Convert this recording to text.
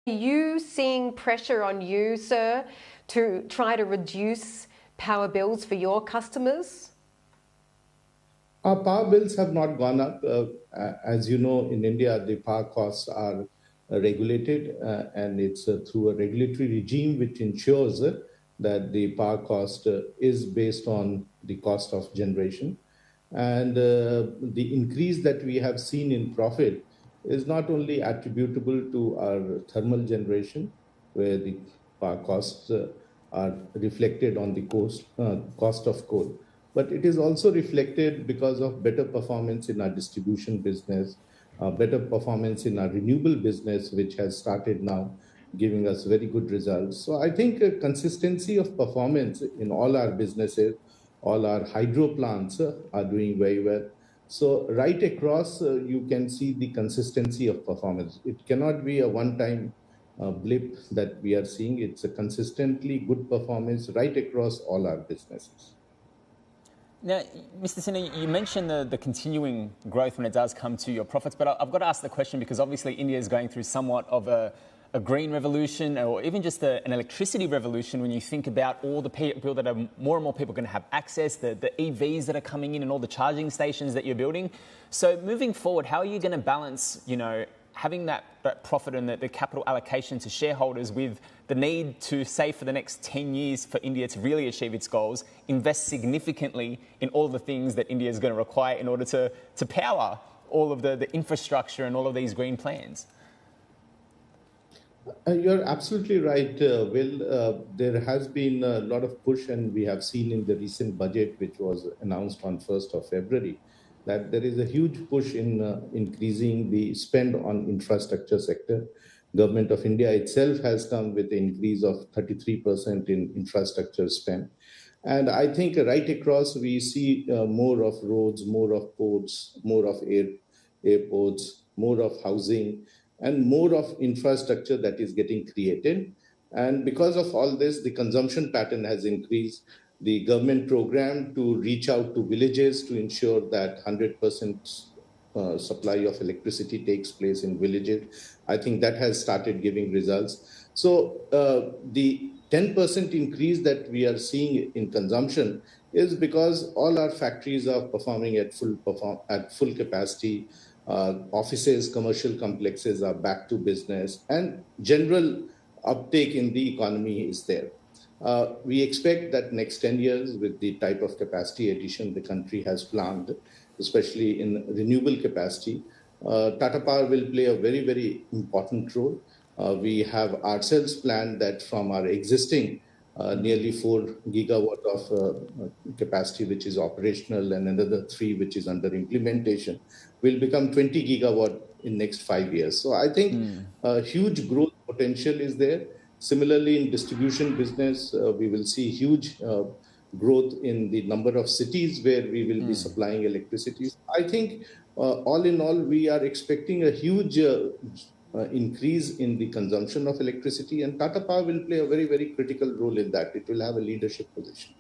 you seeing pressure on you, sir, to try to reduce power bills for your customers? Our power bills have not gone up. As you know, in India, the power costs are regulated, and it's through a regulatory regime which ensures that the power cost is based on the cost of generation. And the increase that we have seen in profit is not only attributable to our thermal generation, where the power costs are reflected on the cost of coal, but it is also reflected because of better performance in our distribution business, better performance in our renewable business, which has started now giving us very good results. So I think consistency of performance in all our businesses, all our hydro plants are doing very well. So right across, you can see the consistency of performance. It cannot be a one-time blip that we are seeing. It's a consistently good performance right across all our businesses. Now, Mr. Sinha, you mentioned the continuing growth when it does come to your profits, but I've got to ask the question because obviously India is going through somewhat of a green revolution or even just an electricity revolution when you think about all the people that are more and more people going to have access, the EVs that are coming in and all the charging stations that you're building. So moving forward, how are you going to balance, having that profit and the capital allocation to shareholders with the need to, say, for the next 10 years for India to really achieve its goals, invest significantly in all the things that India is going to require in order to power all of the infrastructure and all of these green plans? You're absolutely right, Will. There has been a lot of push, and we have seen in the recent budget, which was announced on 1st of February, that there is a huge push in increasing the spend on infrastructure sector. Government of India itself has come with an increase of 33% in infrastructure spend. And I think right across we see more of roads, more of ports, more of airports, more of housing, and more of infrastructure that is getting created. And because of all this, the consumption pattern has increased. The government program to reach out to villages to ensure that 100% supply of electricity takes place in villages, I think that has started giving results. So the 10% increase that we are seeing in consumption is because all our factories are performing at full capacity. Offices, commercial complexes are back to business, and general uptake in the economy is there. We expect that next 10 years, with the type of capacity addition the country has planned, especially in renewable capacity, Tata Power will play a very, very important role. We have ourselves planned that from our existing nearly 4 gigawatt of capacity, which is operational, and another 3, which is under implementation, will become 20 gigawatt in next 5 years. So I think a huge growth potential is there. Similarly, in distribution business, we will see huge growth in the number of cities where we will be supplying electricity. I think all in all, we are expecting a huge increase in the consumption of electricity, and Tata Power will play a very, very critical role in that. It will have a leadership position.